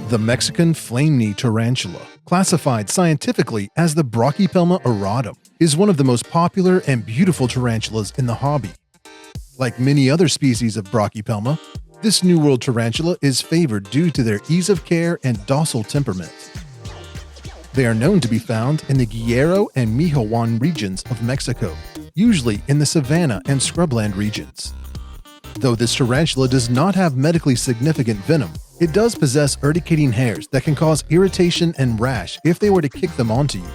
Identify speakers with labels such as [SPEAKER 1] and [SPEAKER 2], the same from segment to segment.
[SPEAKER 1] The Mexican Flag Knee Tarantula, classified scientifically as the Brachypelma auratum, is one of the most popular and beautiful tarantulas in the hobby. Like many other species of Brachypelma, this New World tarantula is favored due to their ease of care and docile temperament. They are known to be found in the Guerrero and Michoacan regions of Mexico, usually in the savanna and scrubland regions. Though this tarantula does not have medically significant venom, it does possess urticating hairs that can cause irritation and rash if they were to kick them onto you.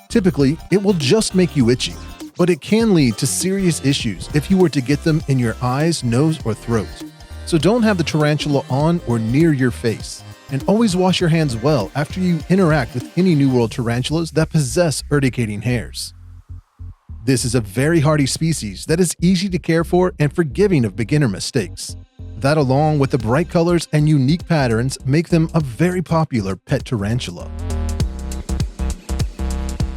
[SPEAKER 1] Typically, it will just make you itchy, but it can lead to serious issues if you were to get them in your eyes, nose, or throat. So don't have the tarantula on or near your face, and always wash your hands well after you interact with any New World tarantulas that possess urticating hairs. This is a very hardy species that is easy to care for and forgiving of beginner mistakes. That, along with the bright colors and unique patterns, make them a very popular pet tarantula.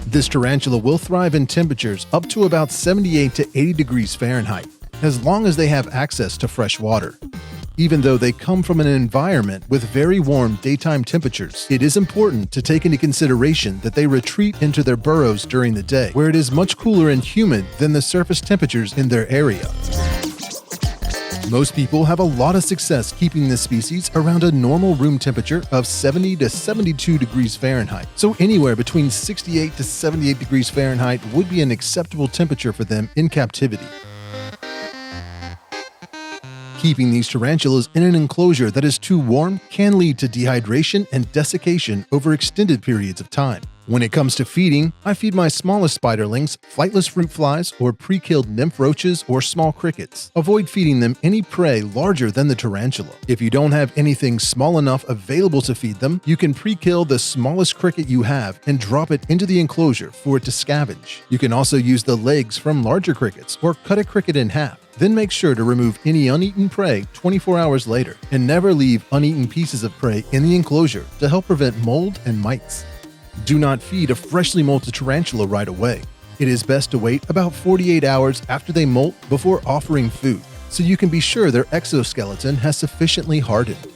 [SPEAKER 1] This tarantula will thrive in temperatures up to about 78 to 80 degrees Fahrenheit, as long as they have access to fresh water. Even though they come from an environment with very warm daytime temperatures, it is important to take into consideration that they retreat into their burrows during the day, where it is much cooler and humid than the surface temperatures in their area. Most people have a lot of success keeping this species around a normal room temperature of 70 to 72 degrees Fahrenheit, so anywhere between 68 to 78 degrees Fahrenheit would be an acceptable temperature for them in captivity. Keeping these tarantulas in an enclosure that is too warm can lead to dehydration and desiccation over extended periods of time. When it comes to feeding, I feed my smallest spiderlings flightless fruit flies or pre-killed nymph roaches or small crickets. Avoid feeding them any prey larger than the tarantula. If you don't have anything small enough available to feed them, you can pre-kill the smallest cricket you have and drop it into the enclosure for it to scavenge. You can also use the legs from larger crickets or cut a cricket in half. Then make sure to remove any uneaten prey 24 hours later, and never leave uneaten pieces of prey in the enclosure to help prevent mold and mites. Do not feed a freshly molted tarantula right away. It is best to wait about 48 hours after they molt before offering food, so you can be sure their exoskeleton has sufficiently hardened.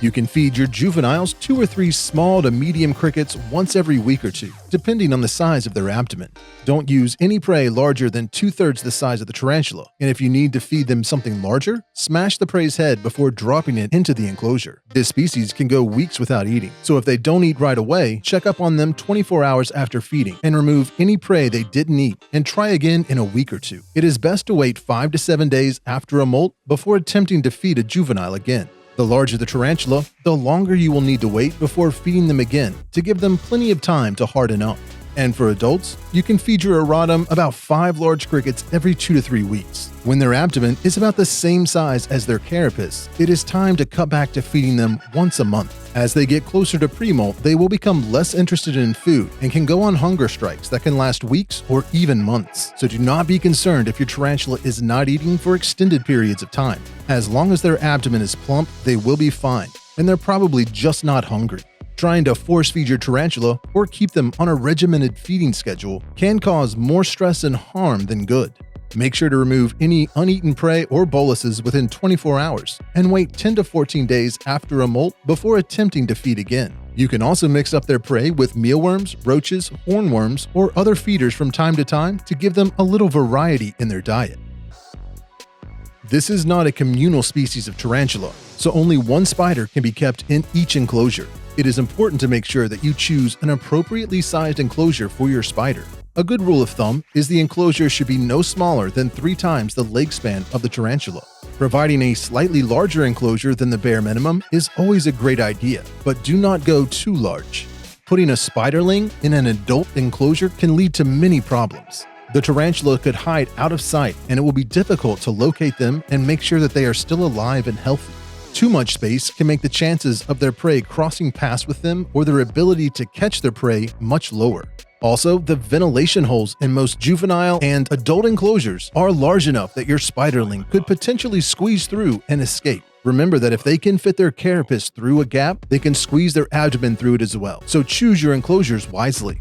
[SPEAKER 1] You can feed your juveniles 2 or 3 small to medium crickets once every week or two, depending on the size of their abdomen. Don't use any prey larger than 2/3 the size of the tarantula, and if you need to feed them something larger, smash the prey's head before dropping it into the enclosure. This species can go weeks without eating, so if they don't eat right away, check up on them 24 hours after feeding and remove any prey they didn't eat, and try again in a week or two. It is best to wait 5 to 7 days after a molt before attempting to feed a juvenile again. The larger the tarantula, the longer you will need to wait before feeding them again to give them plenty of time to harden up. And for adults, you can feed your auratum about 5 large crickets every 2 to 3 weeks. When their abdomen is about the same size as their carapace, it is time to cut back to feeding them once a month. As they get closer to pre-molt, they will become less interested in food and can go on hunger strikes that can last weeks or even months. So do not be concerned if your tarantula is not eating for extended periods of time. As long as their abdomen is plump, they will be fine, and they're probably just not hungry. Trying to force feed your tarantula or keep them on a regimented feeding schedule can cause more stress and harm than good. Make sure to remove any uneaten prey or boluses within 24 hours and wait 10 to 14 days after a molt before attempting to feed again. You can also mix up their prey with mealworms, roaches, hornworms, or other feeders from time to time to give them a little variety in their diet. This is not a communal species of tarantula, so only one spider can be kept in each enclosure. It is important to make sure that you choose an appropriately sized enclosure for your spider. A good rule of thumb is the enclosure should be no smaller than 3 times the leg span of the tarantula. Providing a slightly larger enclosure than the bare minimum is always a great idea, but do not go too large. Putting a spiderling in an adult enclosure can lead to many problems. The tarantula could hide out of sight, and it will be difficult to locate them and make sure that they are still alive and healthy. Too much space can make the chances of their prey crossing paths with them or their ability to catch their prey much lower. Also, the ventilation holes in most juvenile and adult enclosures are large enough that your spiderling could potentially squeeze through and escape. Remember that if they can fit their carapace through a gap, they can squeeze their abdomen through it as well, so choose your enclosures wisely.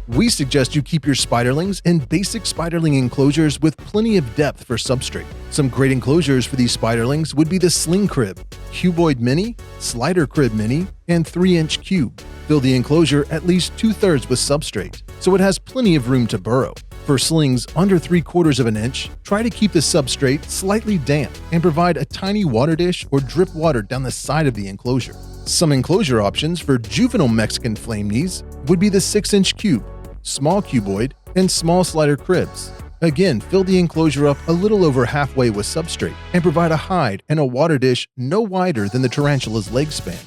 [SPEAKER 1] We suggest you keep your spiderlings in basic spiderling enclosures with plenty of depth for substrate. Some great enclosures for these spiderlings would be the Sling Crib, Cuboid Mini, Slider Crib Mini, and 3-inch Cube. Fill the enclosure at least 2/3 with substrate, so it has plenty of room to burrow. For slings under 3/4 of an inch, try to keep the substrate slightly damp and provide a tiny water dish or drip water down the side of the enclosure. Some enclosure options for juvenile Mexican flame knees would be the 6-inch Cube, small Cuboid, and small Slider Cribs. Again, fill the enclosure up a little over halfway with substrate and provide a hide and a water dish no wider than the tarantula's leg span.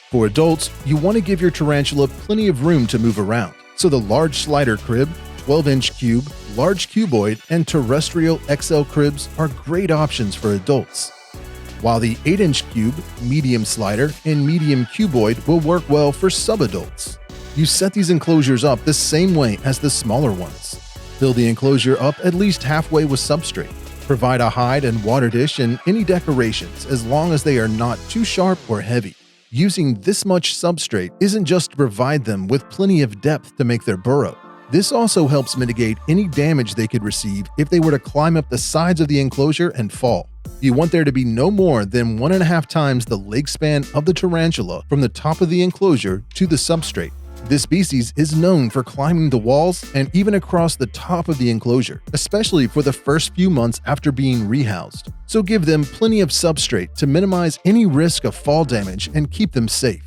[SPEAKER 1] For adults, you want to give your tarantula plenty of room to move around, so the large Slider Crib, 12-inch Cube, large Cuboid, and Terrestrial XL Cribs are great options for adults. While the 8-inch Cube, medium Slider, and medium Cuboid will work well for sub-adults. You set these enclosures up the same way as the smaller ones. Fill the enclosure up at least halfway with substrate. Provide a hide and water dish and any decorations as long as they are not too sharp or heavy. Using this much substrate isn't just to provide them with plenty of depth to make their burrow. This also helps mitigate any damage they could receive if they were to climb up the sides of the enclosure and fall. You want there to be no more than 1.5 times the leg span of the tarantula from the top of the enclosure to the substrate. This species is known for climbing the walls and even across the top of the enclosure, especially for the first few months after being rehoused. So give them plenty of substrate to minimize any risk of fall damage and keep them safe.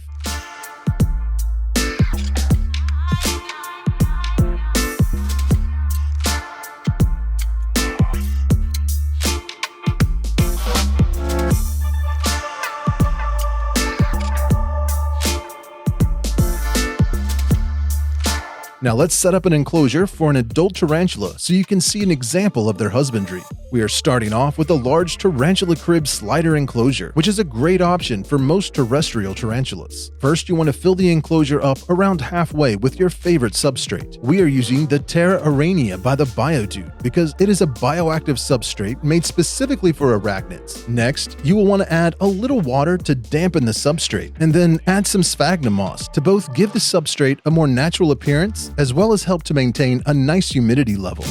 [SPEAKER 1] Now let's set up an enclosure for an adult tarantula so you can see an example of their husbandry. We are starting off with a large tarantula crib slider enclosure, which is a great option for most terrestrial tarantulas. First, you want to fill the enclosure up around halfway with your favorite substrate. We are using the Terrestrial by the Bioactive because it is a bioactive substrate made specifically for arachnids. Next, you will want to add a little water to dampen the substrate, and then add some sphagnum moss to both give the substrate a more natural appearance as well as help to maintain a nice humidity level.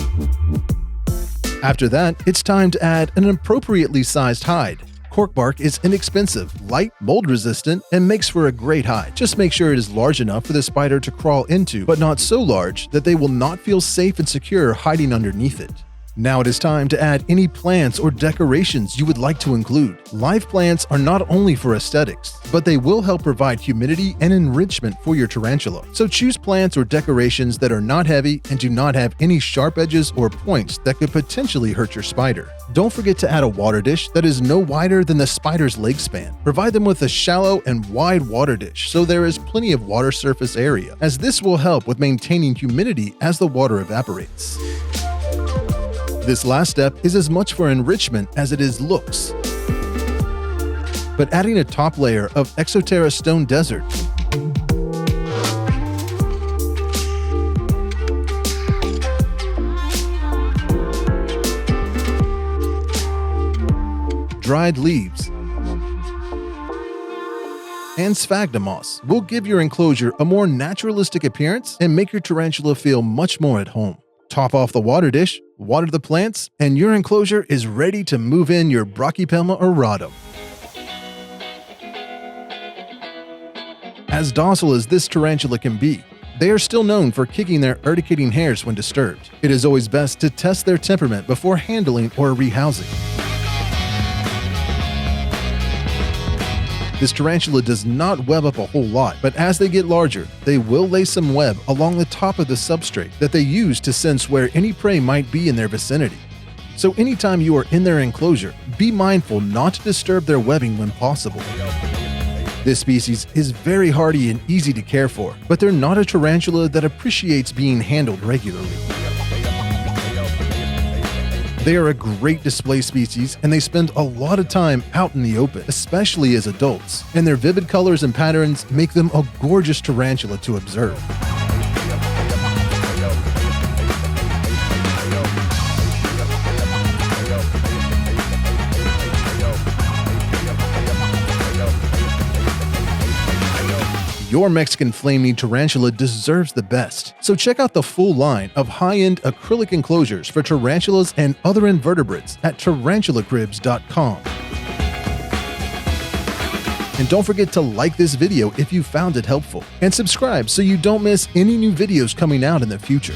[SPEAKER 1] After that, it's time to add an appropriately sized hide. Cork bark is inexpensive, light, mold-resistant, and makes for a great hide. Just make sure it is large enough for the spider to crawl into, but not so large that they will not feel safe and secure hiding underneath it. Now it is time to add any plants or decorations you would like to include. Live plants are not only for aesthetics, but they will help provide humidity and enrichment for your tarantula. So choose plants or decorations that are not heavy and do not have any sharp edges or points that could potentially hurt your spider. Don't forget to add a water dish that is no wider than the spider's leg span. Provide them with a shallow and wide water dish so there is plenty of water surface area, as this will help with maintaining humidity as the water evaporates. This last step is as much for enrichment as it is looks. But adding a top layer of Exoterra Stone Desert, dried leaves, and sphagnum moss will give your enclosure a more naturalistic appearance and make your tarantula feel much more at home. Top off the water dish, water the plants, and your enclosure is ready to move in your Brachypelma auratum. As docile as this tarantula can be, they are still known for kicking their urticating hairs when disturbed. It is always best to test their temperament before handling or rehousing. This tarantula does not web up a whole lot, but as they get larger, they will lay some web along the top of the substrate that they use to sense where any prey might be in their vicinity. So anytime you are in their enclosure, be mindful not to disturb their webbing when possible. This species is very hardy and easy to care for, but they're not a tarantula that appreciates being handled regularly. They are a great display species and they spend a lot of time out in the open, especially as adults, and their vivid colors and patterns make them a gorgeous tarantula to observe. Your Mexican Flame Knee Tarantula deserves the best, so check out the full line of high-end acrylic enclosures for tarantulas and other invertebrates at tarantulacribs.com. And don't forget to like this video if you found it helpful, and subscribe so you don't miss any new videos coming out in the future.